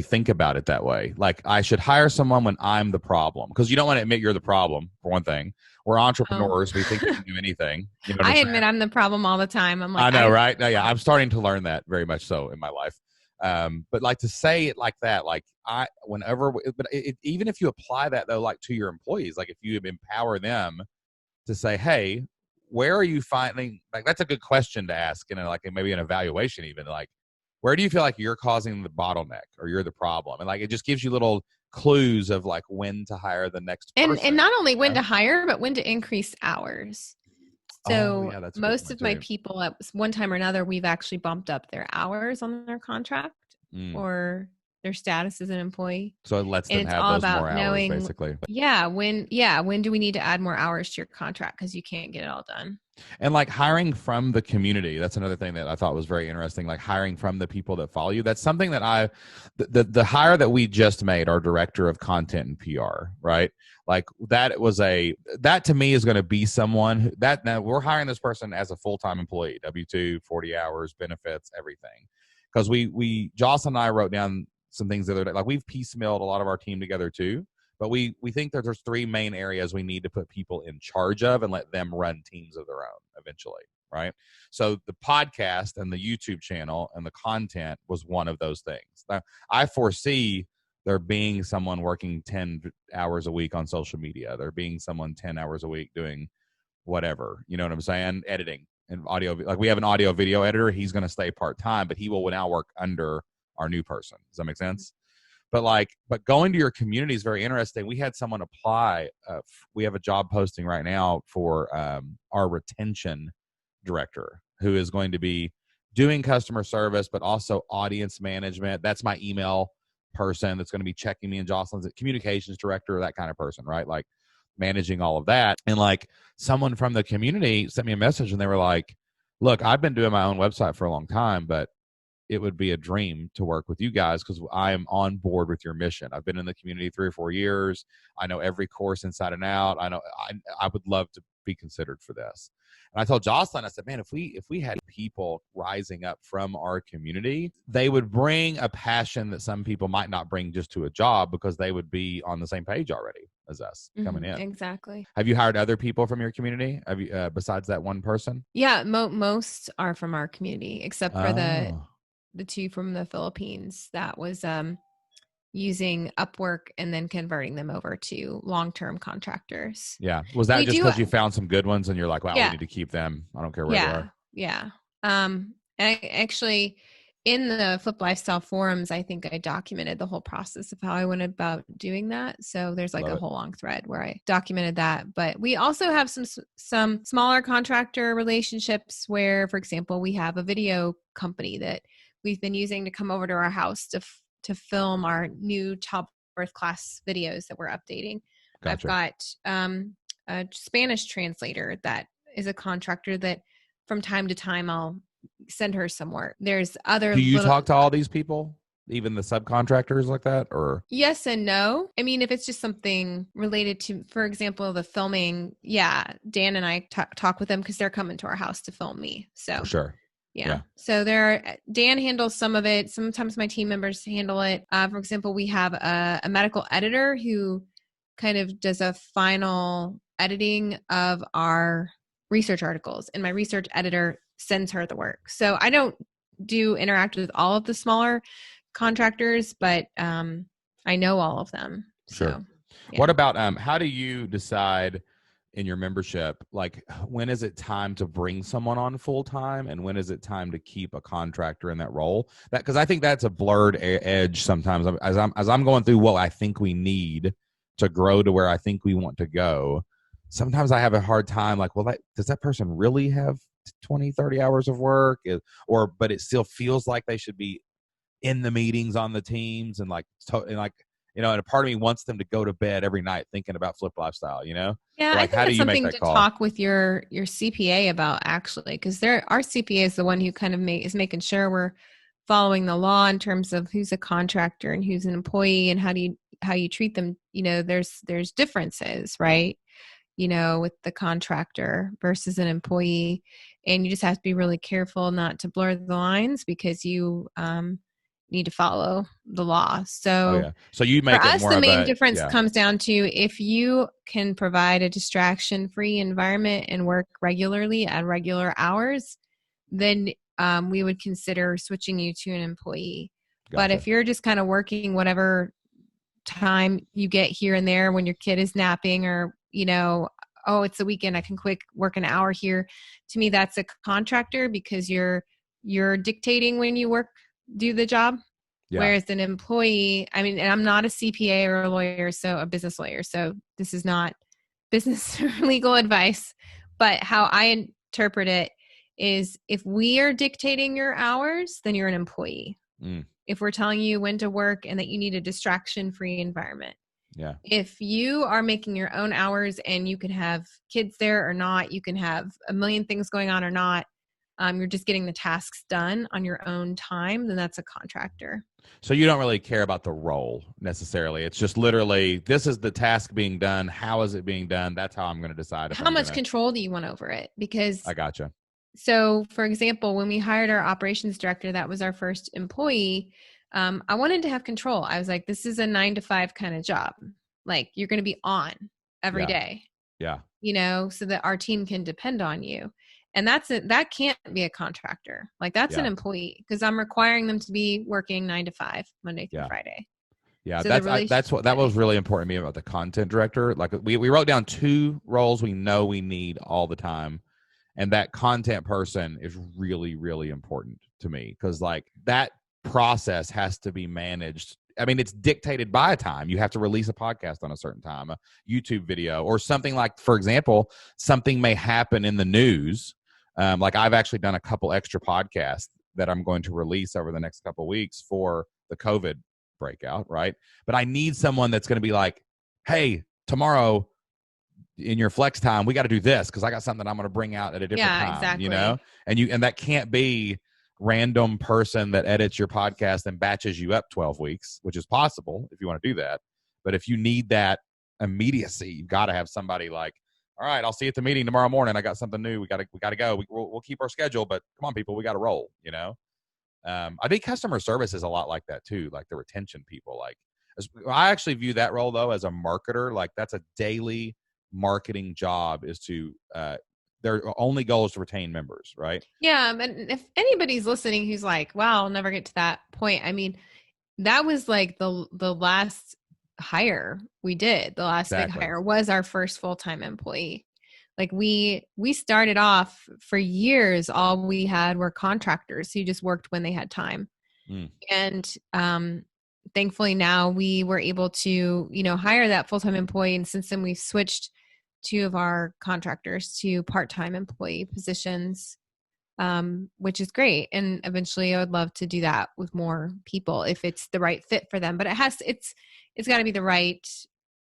think about it that way. Like I should hire someone when I'm the problem, because you don't want to admit you're the problem, for one thing. We're entrepreneurs. We think we can do anything. You know what I admit I'm the problem all the time. I'm like, I know, right? No, yeah, I'm starting to learn that very much so in my life. But like to say it like that, like even if you apply that though, like to your employees, like if you empower them to say, hey, where are you finding, like, that's a good question to ask in like maybe an evaluation, even like, where do you feel like you're causing the bottleneck or you're the problem? And like, it just gives you little clues of like when to hire the next person. And not only when to hire, but when to increase hours. So most of my people at one time or another, we've actually bumped up their hours on their contract or their status as an employee. So it lets them have those more hours, basically. When do we need to add more hours to your contract because you can't get it all done? And like hiring from the community, that's another thing that I thought was very interesting, like hiring from the people that follow you. That's something that the hire that we just made, our director of content and PR, right? Like that to me is going to be someone now we're hiring this person as a full-time employee, W-2, 40 hours, benefits, everything. Because Jocelyn and I wrote down some things the other day. Like we've piecemealed a lot of our team together too, but we think that there's three main areas we need to put people in charge of and let them run teams of their own eventually, right? So the podcast and the YouTube channel and the content was one of those things. Now, I foresee there being someone working 10 hours a week on social media. There being someone 10 hours a week doing whatever, you know what I'm saying? Editing and audio. Like we have an audio video editor. He's going to stay part-time, but he will now work under our new person. Does that make sense? But going to your community is very interesting. We had someone apply. We have a job posting right now for our retention director, who is going to be doing customer service, but also audience management. That's my email person that's going to be checking me, and Jocelyn's communications director, that kind of person, right? Like managing all of that. And like someone from the community sent me a message and they were like, look, I've been doing my own website for a long time, but it would be a dream to work with you guys because I am on board with your mission. I've been in the community 3 or 4 years. I know every course inside and out. I would love to be considered for this. And I told Jocelyn, I said, man, if we had people rising up from our community, they would bring a passion that some people might not bring just to a job because they would be on the same page already as us coming in. Exactly. Have you hired other people from your community? Have you besides that one person? Yeah, most are from our community, except for the 2 from the Philippines that was using Upwork and then converting them over to long-term contractors. Yeah. Was that just because you found some good ones and you're like, wow, we need to keep them. I don't care where they are. Yeah. And I actually, in the Flip Lifestyle forums, I think I documented the whole process of how I went about doing that. So there's like a whole long thread where I documented that. But we also have some smaller contractor relationships where, for example, we have a video company that we've been using to come over to our house to film our new childbirth class videos that we're updating. Gotcha. I've got a Spanish translator that is a contractor that from time to time I'll send her some work. There's other. Do you talk to all these people, even the subcontractors like that, or? Yes and no. I mean, if it's just something related to, for example, the filming, Dan and I talk with them because they're coming to our house to film me. So for sure. Yeah. So Dan handles some of it. Sometimes my team members handle it. For example, we have a medical editor who kind of does a final editing of our research articles, and my research editor sends her the work. So I don't interact with all of the smaller contractors, but I know all of them. Sure. So, What about how do you decide in your membership, like when is it time to bring someone on full time and when is it time to keep a contractor in that role? That, because I think that's a blurred edge sometimes as I'm going through what I think we need to grow to where I think we want to go. Sometimes I have a hard time like, well, does that person really have 20, 30 hours of work? But it still feels like they should be in the meetings on the teams and and a part of me wants them to go to bed every night thinking about Flip Lifestyle, Yeah, Like, I think how do that's you make something that to call? talk with your CPA about, actually, because our CPA is the one who kind of is making sure we're following the law in terms of who's a contractor and who's an employee and how you treat them. There's differences, right? With the contractor versus an employee, and you just have to be really careful not to blur the lines because you need to follow the law. Oh So yeah. So you for make it us, more the of main a, difference yeah, comes down to if you can provide a distraction-free environment and work regularly at regular hours, then we would consider switching you to an employee. But gotcha. if you're just kind of working whatever time you get here and there when your kid is napping or, oh, it's the weekend, I can quick work an hour here. To me, that's a contractor because you're dictating when you do the job. Yeah. Whereas an employee, I mean, and I'm not a CPA or a lawyer, so a business lawyer. So this is not business or legal advice, but how I interpret it is if we are dictating your hours, then you're an employee. Mm, If we're telling you when to work and that you need a distraction-free environment. yeah. If you are making your own hours and you can have kids there or not, you can have a million things going on or not, you're just getting the tasks done on your own time, then that's a contractor. So you don't really care about the role necessarily. It's just literally, this is the task being done. How is it being done? That's how I'm going to decide if How I'm going much to. control do you want over it? Because I gotcha. so, for example, when we hired our operations director, that was our first employee. I wanted to have control. I was like, this is a 9 to 5 kind of job. Like, you're going to be on every Yeah. day, Yeah. so that our team can depend on you. And that can't be a contractor. Like, that's an Yeah. employee because I'm requiring them to be working 9 to 5, Monday through Yeah. Friday. Yeah, So the that's what that was really important to me about the content director. Like we wrote down 2 roles we know we need all the time, and that content person is really, really important to me because like that process has to be managed. I mean, it's dictated by a time. You have to release a podcast on a certain time, a YouTube video, or something like, for example, something may happen in the news. Like I've actually done a couple extra podcasts that I'm going to release over the next couple of weeks for the COVID breakout, right? But I need someone that's going to be like, hey, tomorrow in your flex time, we got to do this because I got something I'm going to bring out at a different time, exactly. And that can't be random person that edits your podcast and batches you up 12 weeks, which is possible if you want to do that. But if you need that immediacy, you've got to have somebody like, all right, I'll see you at the meeting tomorrow morning. I got something new. We got to go. We'll keep our schedule, but come on, people, we got to roll. I think customer service is a lot like that too, like the retention people. Like, I actually view that role though as a marketer. Like that's a daily marketing job is to their only goal is to retain members, right? Yeah, and if anybody's listening who's like, wow, I'll never get to that point. I mean, that was like the last hire we did. The last big Exactly. hire was our first full-time employee. Like we started off for years, all we had were contractors who just worked when they had time. Mm. And thankfully now we were able to, hire that full-time employee. And since then we've switched 2 of our contractors to part-time employee positions, which is great. And eventually I would love to do that with more people if it's the right fit for them. But it's got to be the right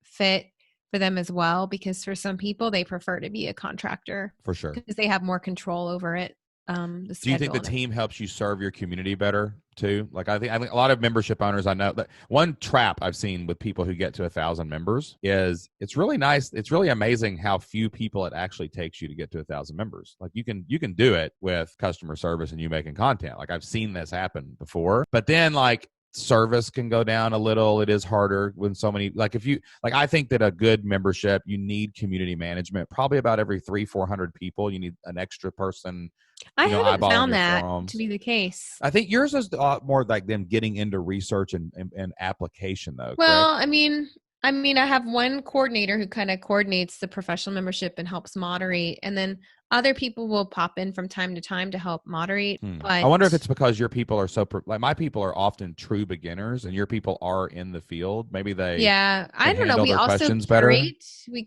fit for them as well, because for some people they prefer to be a contractor For sure. because they have more control over it. The Do you think the team helps you serve your community better too? Like I think a lot of membership owners I know that one trap I've seen with people who get to 1,000 members is it's really nice. It's really amazing how few people it actually takes you to get to 1,000 members. Like you can do it with customer service and you making content. Like I've seen this happen before, but then like service can go down a little. It is harder when so many, like if you, like I think that a good membership, you need community management, probably about every 300-400 people. You need an extra person. I haven't Eyeballing found your that forums. to be the case. I think yours is a lot more like them getting into research and application, though. Well, Correct? I mean, I mean, I have one coordinator who kind of coordinates the professional membership and helps moderate, and then other people will pop in from time to time to help moderate. I wonder if But it's because your people are so like my people are often true beginners, and your people are in the field. Maybe they yeah, I can don't know. handle We their also questions better.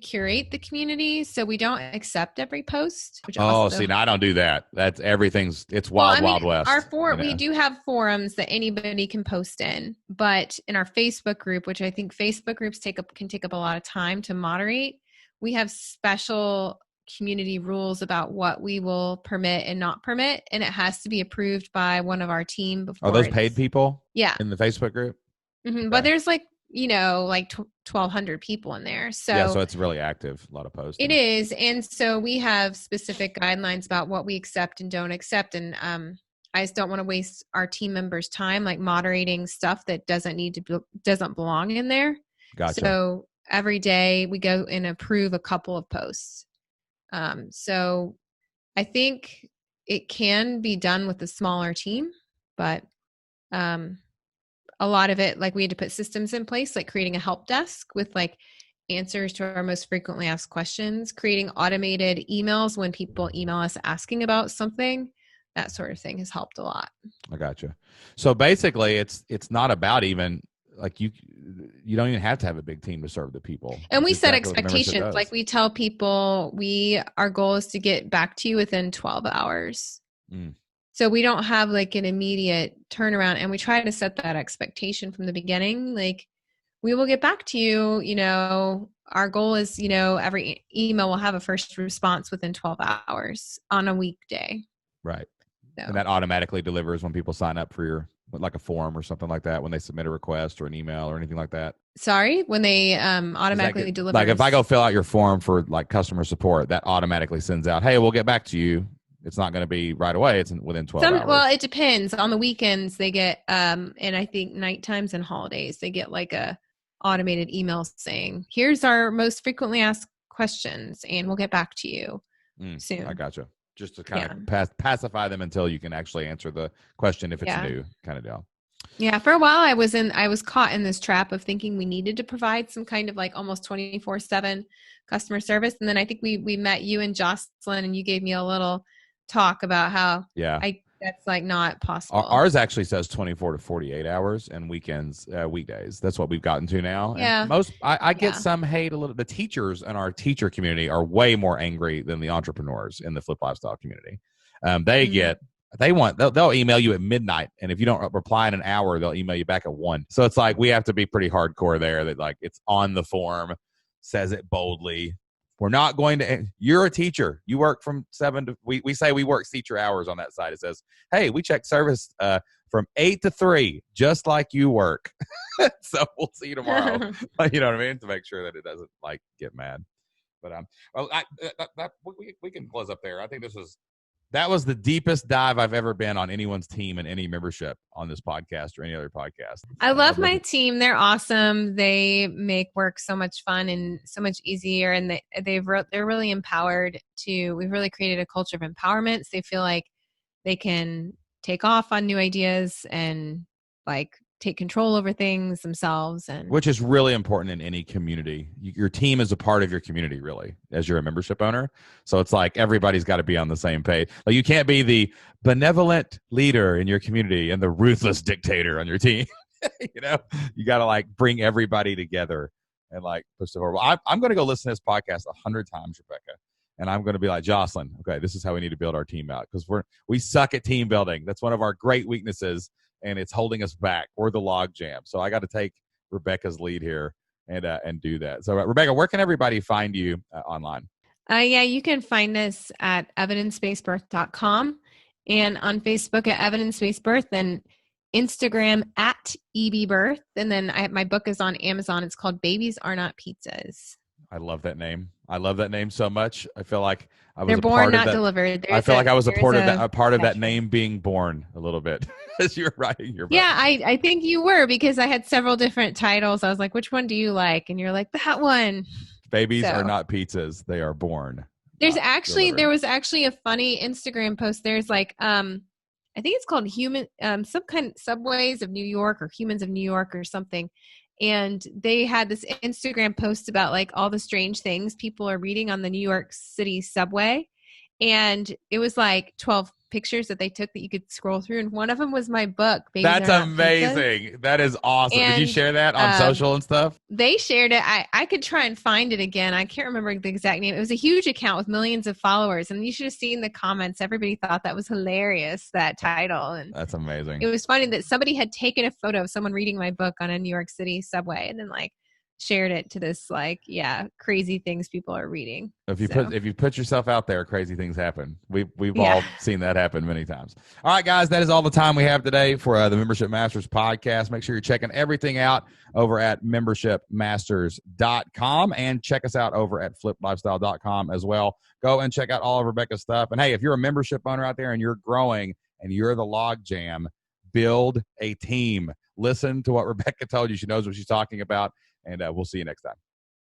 curate the community, so we don't accept every post, which Oh, also see, now I don't do that. That's everything's it's well, wild, I mean, wild west. we do have forums that anybody can post in, but in our Facebook group, which I think Facebook groups can take up a lot of time to moderate, we have special community rules about what we will permit and not permit, and it has to be approved by one of our team Are before those paid it's people yeah. in the Facebook group? But Okay. there's like 1,200 people in there, Yeah, so so it's really active. A lot of it posting. is. And so we have specific guidelines about what we accept and don't accept. And I just don't want to waste our team members' time like moderating stuff that doesn't belong in there. Gotcha. So every day we go and approve a couple of posts. So I think it can be done with a smaller team, but a lot of it, like we had to put systems in place, like creating a help desk with like answers to our most frequently asked questions, creating automated emails when people email us asking about something. That sort of thing has helped a lot. I gotcha. So basically, it's not about even like you don't even have to have a big team to serve the people. And we It's set exactly what the membership expectations. Like does. we tell people our goal is to get back to you within 12 hours. Mm. So we don't have like an immediate turnaround, and we try to set that expectation from the beginning. Like we will get back to you, our goal is, every email will have a first response within 12 hours on a weekday. Right. So. And that automatically delivers when people sign up for your like a form or something like that when they submit a request or an email or anything like that. Sorry, when they automatically deliver. Like if I go fill out your form for like customer support, that automatically sends out, hey, we'll get back to you. It's not going to be right away. It's within 12 hours. Well, it depends. On the weekends, they get, and I think night times and holidays, they get like a automated email saying, here's our most frequently asked questions, and we'll get back to you soon. I gotcha. Just to kind of pacify them until you can actually answer the question if it's new kind of deal. Yeah, for a while I was caught in this trap of thinking we needed to provide some kind of like almost 24/7 customer service. And then I think we met you and Jocelyn, and you gave me a little talk about how that's like not possible. Ours actually says 24 to 48 hours and weekends, weekdays. That's what we've gotten to now. Yeah. And I get some hate a little. The teachers in our teacher community are way more angry than the entrepreneurs in the Flip Lifestyle community. They'll email you at midnight, and if you don't reply in an hour, they'll email you back at 1. So it's like we have to be pretty hardcore there. That like it's on the form, says it boldly. We're not going to. You're a teacher. You work from 7 to. We say we work teacher hours on that side. It says, hey, we check service from 8 to 3, just like you work. So we'll see you tomorrow. You know what I mean? To make sure that it doesn't like get mad. But we can close up there. I think that was the deepest dive I've ever been on anyone's team and any membership on this podcast or any other podcast. I love my team. They're awesome. They make work so much fun and so much easier. And they're really empowered we've really created a culture of empowerment. So they feel like they can take off on new ideas and like take control over things themselves. Which is really important in any community. Your team is a part of your community, really, as you're a membership owner. So it's like everybody's got to be on the same page. Like you can't be the benevolent leader in your community and the ruthless dictator on your team. You got to like bring everybody together and like push the forward. I'm going to go listen to this podcast 100 times, Rebecca. And I'm going to be like, Jocelyn, okay, this is how we need to build our team out because we suck at team building. That's one of our great weaknesses. And it's holding us back. We're the log jam. So I got to take Rebecca's lead here and do that. So Rebecca, where can everybody find you online? You can find us at evidencebasebirth.com and on Facebook at evidencebasebirth and Instagram at ebbirth. And then my book is on Amazon. It's called Babies Are Not Pizzas. I love that name. I love that name so much. I feel like I was They're a born, part not of that. delivered. I feel like I was a part of that name being born a little bit as you were writing your book. Yeah, I think you were because I had several different titles. I was like, which one do you like? And you're like, that one. Babies are not pizzas. They are born. There was actually a funny Instagram post. There's like, I think it's called some kind of Subways of New York or Humans of New York or something. And they had this Instagram post about like all the strange things people are reading on the New York City subway. And it was like 12 pictures that they took that you could scroll through. And one of them was my book, Babies That's Are Not Pizzas. amazing. That is awesome. Did you And, share that on social and stuff? They shared it. I could try and find it again. I can't remember the exact name. It was a huge account with millions of followers. And you should have seen the comments. Everybody thought that was hilarious, that title. And that's amazing. It was funny that somebody had taken a photo of someone reading my book on a New York City subway and then like shared it to this like, crazy things people are reading. If you put yourself out there, crazy things happen. We've all seen that happen many times. All right, guys, that is all the time we have today for the Membership Masters podcast. Make sure you're checking everything out over at membershipmasters.com and check us out over at fliplifestyle.com as well. Go and check out all of Rebecca's stuff. And hey, if you're a membership owner out there and you're growing and you're the log jam, build a team. Listen to what Rebecca told you. She knows what she's talking about. And we'll see you next time.